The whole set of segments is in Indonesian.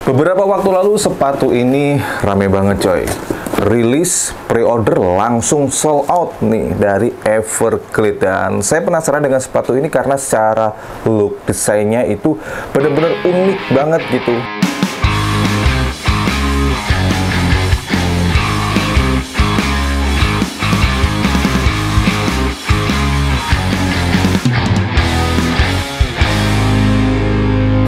Beberapa waktu lalu sepatu ini rame banget coy. Rilis pre-order langsung sold out nih dari Everglade, dan saya penasaran dengan sepatu ini karena secara look desainnya itu bener-bener unik banget gitu.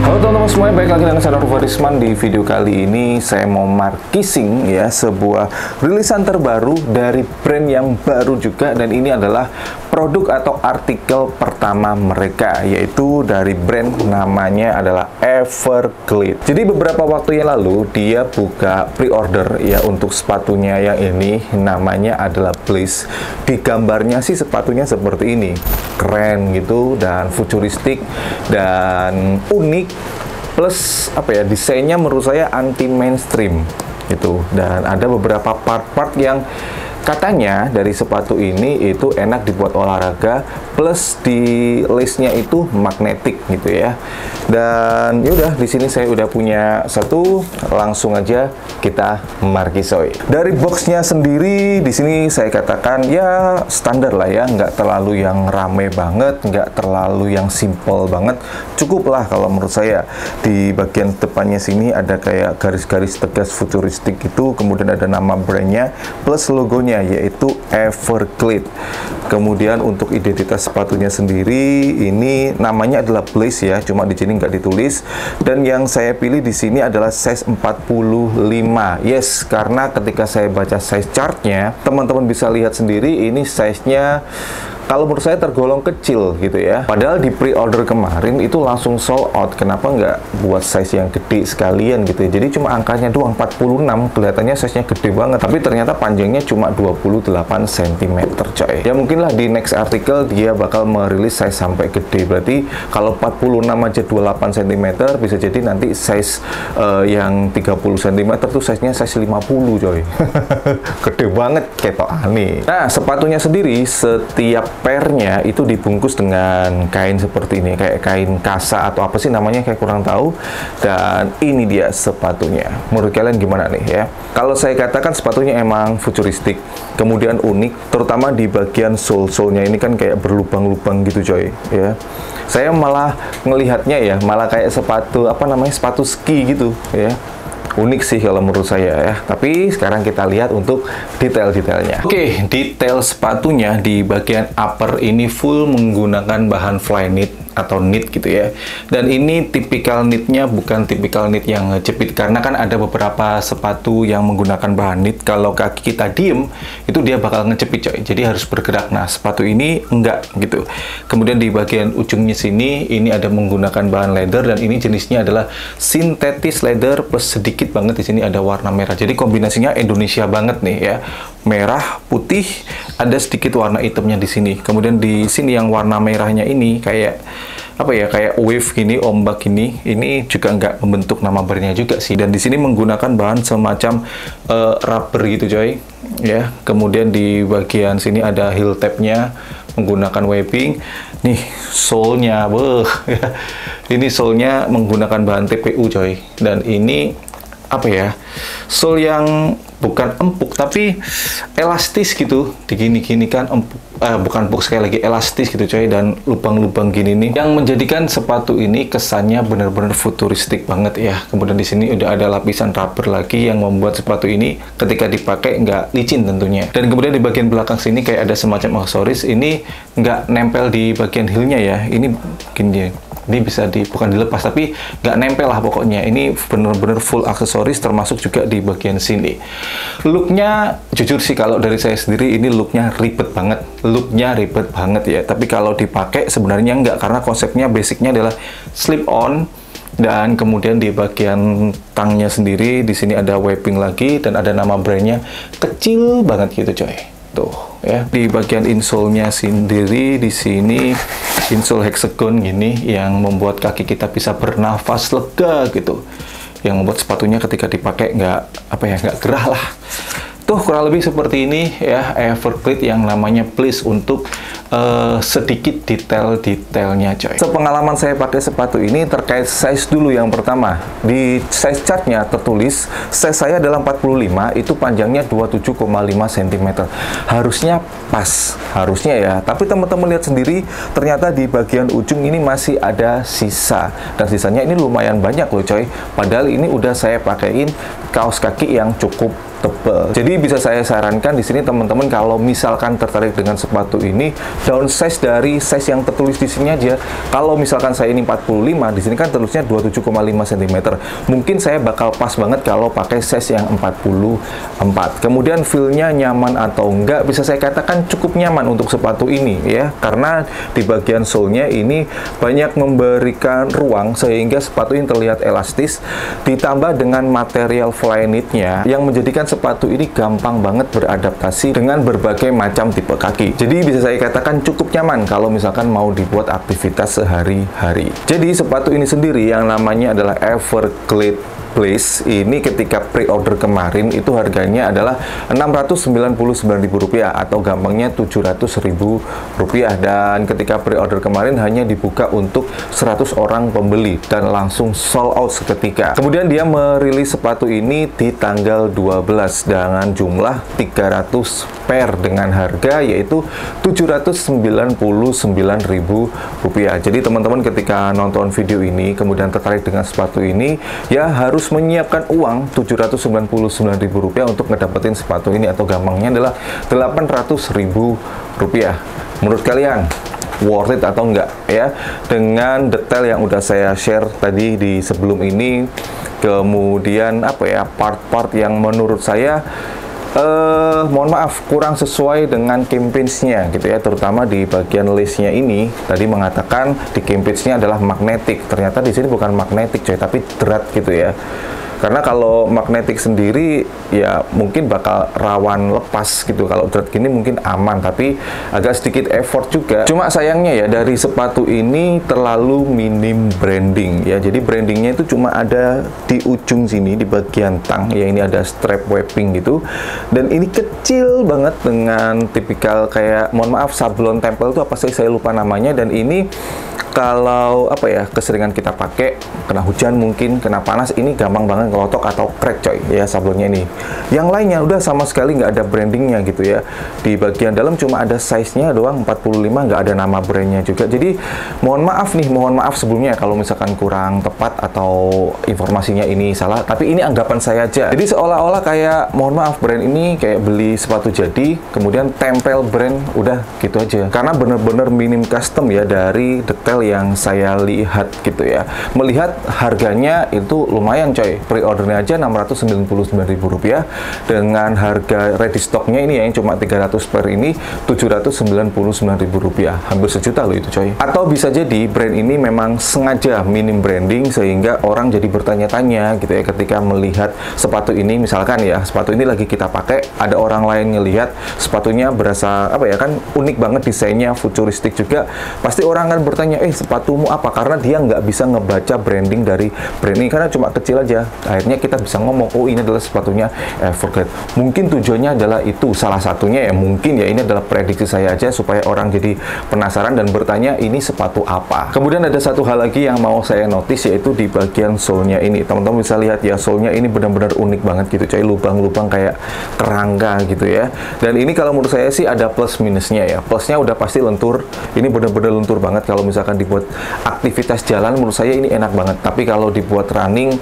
Halo teman-teman semuanya, balik lagi dengan saya Rufa Risman. Di video kali ini saya mau markising ya sebuah rilisan terbaru dari brand yang baru juga, dan ini adalah produk atau artikel pertama mereka, yaitu dari brand namanya adalah Everglade. Jadi beberapa waktu yang lalu dia buka pre-order ya untuk sepatunya yang ini, namanya adalah Bliss. Di gambarnya sih sepatunya seperti ini, keren gitu dan futuristik dan unik. Plus apa ya, desainnya menurut saya anti mainstream gitu, dan ada beberapa part-part yang katanya dari sepatu ini itu enak dibuat olahraga, plus di lace-nya itu magnetik gitu ya. Dan yaudah, di sini saya udah punya satu, langsung aja kita markisoy. Dari boxnya sendiri di sini saya katakan ya standar lah ya, nggak terlalu yang rame banget, nggak terlalu yang simple banget, cukup lah kalau menurut saya. Di bagian depannya sini ada kayak garis-garis tegas futuristik gitu, kemudian ada nama brandnya plus logonya yaitu Everglade. Kemudian untuk identitas sepatunya sendiri ini namanya adalah Bliss ya, cuma di sini nggak ditulis. Dan yang saya pilih di sini adalah size 45. Yes, karena ketika saya baca size chartnya, teman-teman bisa lihat sendiri ini size-nya kalau menurut saya tergolong kecil gitu ya. Padahal di pre-order kemarin itu langsung sold out. Kenapa nggak buat size yang gede sekalian gitu ya? Jadi cuma angkanya doang 46, kelihatannya size-nya gede banget. Tapi ternyata panjangnya cuma 28 cm coy. Ya mungkin lah di next artikel dia bakal merilis size sampai gede. Berarti kalau 46 aja 28 cm, bisa jadi nanti size yang 30 cm tuh size-nya size 50 coy. Gede banget ketok aneh. Nah, sepatunya sendiri setiap pernya itu dibungkus dengan kain seperti ini, kayak kain kasa atau apa sih namanya, kayak kurang tahu. Dan ini dia sepatunya. Menurut kalian gimana nih ya? Kalau saya katakan sepatunya emang futuristik, kemudian unik, terutama di bagian sole-nya ini kan kayak berlubang-lubang gitu coy ya. Saya malah ngelihatnya ya, malah kayak sepatu apa namanya, sepatu ski gitu ya. Unik sih kalau menurut saya ya. Tapi sekarang kita lihat untuk detail-detailnya. Oke, detail sepatunya di bagian upper ini full menggunakan bahan Flyknit atau knit gitu ya. Dan ini tipikal knitnya bukan tipikal knit yang ngejepit, karena kan ada beberapa sepatu yang menggunakan bahan knit, kalau kaki kita diem itu dia bakal ngejepit coy, jadi harus bergerak. Nah, sepatu ini enggak gitu. Kemudian di bagian ujungnya sini ini ada menggunakan bahan leather, dan ini jenisnya adalah synthetic leather plus sedikit banget di sini ada warna merah. Jadi kombinasinya Indonesia banget nih ya. Merah, putih, ada sedikit warna hitamnya di sini. Kemudian di sini yang warna merahnya ini kayak apa ya, kayak wave gini, ombak gini. Ini juga nggak membentuk nama brandnya juga sih. Dan di sini menggunakan bahan semacam rubber gitu coy ya. Kemudian di bagian sini ada heel tab-nya menggunakan webbing. Nih sole-nya, ya. Ini sole-nya menggunakan bahan TPU coy. Dan ini apa ya, sole yang bukan empuk tapi elastis gitu, digini-gini kan, empuk, bukan empuk sekali lagi, elastis gitu coy, dan lubang-lubang gini nih yang menjadikan sepatu ini kesannya benar-benar futuristik banget ya. Kemudian di sini udah ada lapisan rubber lagi yang membuat sepatu ini ketika dipakai nggak licin tentunya. Dan kemudian di bagian belakang sini kayak ada semacam aksesoris, ini nggak nempel di bagian heelnya ya, ini gini. Ini bisa bukan dilepas, tapi nggak nempel lah pokoknya. Ini bener-bener full aksesoris, termasuk juga di bagian sini. Looknya, jujur sih kalau dari saya sendiri, ini looknya ribet banget. Looknya ribet banget ya. Tapi kalau dipakai sebenarnya nggak, karena konsepnya basicnya adalah slip on. Dan kemudian di bagian tangnya sendiri, di sini ada webbing lagi, dan ada nama brandnya kecil banget gitu coy. Tuh ya, di bagian insole-nya sendiri di sini insole hexagon gini yang membuat kaki kita bisa bernafas lega gitu, yang membuat sepatunya ketika dipakai nggak gerah lah. Tuh kurang lebih seperti ini ya Everglade yang namanya Bliss untuk sedikit detail-detailnya coy. Sepengalaman saya pakai sepatu ini terkait size dulu yang pertama. Di size chartnya tertulis size saya adalah 45, itu panjangnya 27,5 cm. Harusnya pas, harusnya ya. Tapi teman-teman lihat sendiri, ternyata di bagian ujung ini masih ada sisa. Dan sisanya ini lumayan banyak loh coy. Padahal ini udah saya pakaiin kaos kaki yang cukup tebal. Jadi bisa saya sarankan di sini teman-teman kalau misalkan tertarik dengan sepatu ini, downsize dari size yang tertulis di sini aja. Kalau misalkan saya ini 45, di sini kan tertulisnya 27,5 cm. Mungkin saya bakal pas banget kalau pakai size yang 44. Kemudian feel-nya nyaman atau enggak, bisa saya katakan cukup nyaman untuk sepatu ini ya, karena di bagian sole-nya ini banyak memberikan ruang sehingga sepatu ini terlihat elastis, ditambah dengan material Flyknit-nya yang menjadikan sepatu ini gampang banget beradaptasi dengan berbagai macam tipe kaki. Jadi bisa saya katakan cukup nyaman kalau misalkan mau dibuat aktivitas sehari-hari. Jadi sepatu ini sendiri yang namanya adalah Everglade Place ini ketika pre-order kemarin itu harganya adalah Rp699.000 atau gampangnya Rp700.000, dan ketika pre-order kemarin hanya dibuka untuk 100 orang pembeli dan langsung sold out seketika. Kemudian dia merilis sepatu ini di tanggal 12 dengan jumlah 300 pair dengan harga yaitu Rp799.000. Jadi teman-teman ketika nonton video ini kemudian tertarik dengan sepatu ini, ya harus menyiapkan uang Rp799.000 untuk ngedapetin sepatu ini, atau gampangnya adalah Rp800.000. Menurut kalian worth it atau enggak ya? Dengan detail yang udah saya share tadi di sebelum ini, kemudian apa ya, part-part yang menurut saya mohon maaf kurang sesuai dengan campaigns-nya gitu ya, terutama di bagian lace-nya ini tadi mengatakan di campaigns-nya adalah magnetic, ternyata di sini bukan magnetic coy, tapi drat gitu ya. Karena kalau magnetik sendiri ya mungkin bakal rawan lepas gitu, kalau drat gini mungkin aman, tapi agak sedikit effort juga. Cuma sayangnya ya dari sepatu ini terlalu minim branding ya, jadi brandingnya itu cuma ada di ujung sini di bagian tang ya, ini ada strap webbing gitu, dan ini kecil banget dengan tipikal kayak, mohon maaf, sablon tempel itu apa sih, saya lupa namanya. Dan ini kalau apa ya, keseringan kita pakai, kena hujan mungkin, kena panas, ini gampang banget ngelotok atau crack coy ya sablonnya ini. Yang lainnya udah sama sekali nggak ada brandingnya gitu ya. Di bagian dalam cuma ada size-nya doang 45, nggak ada nama brandnya juga. Jadi mohon maaf sebelumnya kalau misalkan kurang tepat atau informasinya ini salah, tapi ini anggapan saya aja. Jadi seolah-olah kayak, mohon maaf, brand ini kayak beli sepatu jadi kemudian tempel brand udah gitu aja, karena bener-bener minim custom ya dari detail yang saya lihat gitu ya. Melihat harganya itu lumayan coy, pre-ordernya aja Rp699.000 dengan harga ready stocknya ini yang cuma 300 per ini Rp799.000, hampir sejuta loh itu coy. Atau bisa jadi brand ini memang sengaja minim branding sehingga orang jadi bertanya-tanya gitu ya ketika melihat sepatu ini. Misalkan ya, sepatu ini lagi kita pakai, ada orang lain ngelihat sepatunya berasa apa ya, kan unik banget desainnya, futuristik juga, pasti orang akan bertanya, sepatumu apa? Karena dia nggak bisa ngebaca branding dari brand ini karena cuma kecil aja. Akhirnya kita bisa ngomong, oh ini adalah sepatunya Everglade. Mungkin tujuannya adalah itu, salah satunya ya mungkin ya, ini adalah prediksi saya aja supaya orang jadi penasaran dan bertanya ini sepatu apa. Kemudian ada satu hal lagi yang mau saya notice, yaitu di bagian sole-nya ini. Teman-teman bisa lihat ya, sole-nya ini benar-benar unik banget gitu coy, lubang-lubang kayak kerangka gitu ya. Dan ini kalau menurut saya sih ada plus minusnya ya. Plusnya udah pasti lentur, ini benar-benar lentur banget. Kalau misalkan dibuat aktivitas jalan menurut saya ini enak banget, tapi kalau dibuat running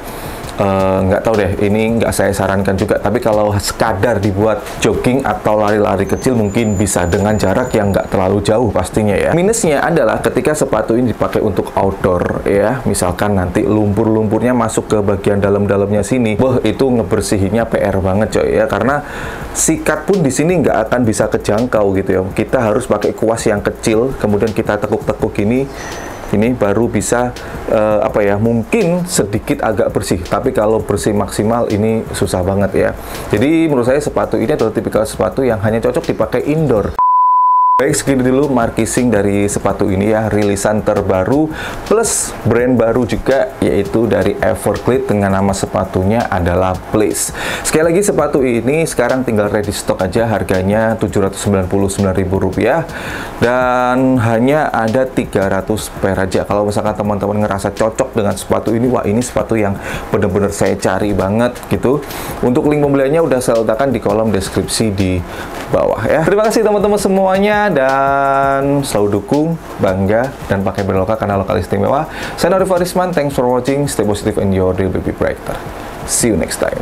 nggak tahu deh, ini nggak saya sarankan juga. Tapi kalau sekadar dibuat jogging atau lari-lari kecil mungkin bisa dengan jarak yang nggak terlalu jauh pastinya ya. Minusnya adalah ketika sepatu ini dipakai untuk outdoor ya, misalkan nanti lumpur-lumpurnya masuk ke bagian dalam-dalamnya sini, itu ngebersihinnya PR banget coy ya, karena sikat pun di sini nggak akan bisa kejangkau gitu ya. Kita harus pakai kuas yang kecil, kemudian kita tekuk-tekuk ini baru bisa apa ya, mungkin sedikit agak bersih, tapi kalau bersih maksimal ini susah banget ya. Jadi menurut saya sepatu ini adalah tipikal sepatu yang hanya cocok dipakai indoor. Baik, segini dulu markising dari sepatu ini ya, rilisan terbaru plus brand baru juga, yaitu dari Evercleat dengan nama sepatunya adalah Blaze. Sekali lagi, sepatu ini sekarang tinggal ready stock aja, harganya Rp799.000 dan hanya ada 300 pair aja. Kalau misalkan teman-teman ngerasa cocok dengan sepatu ini, wah ini sepatu yang bener-bener saya cari banget gitu. Untuk link pembeliannya udah saya letakkan di kolom deskripsi di bawah ya. Terima kasih teman-teman semuanya, dan selalu dukung, bangga, dan pakai brand lokal karena lokal istimewa. Saya Nori Farisman, thanks for watching, stay positive and your dream will be brighter. See you next time.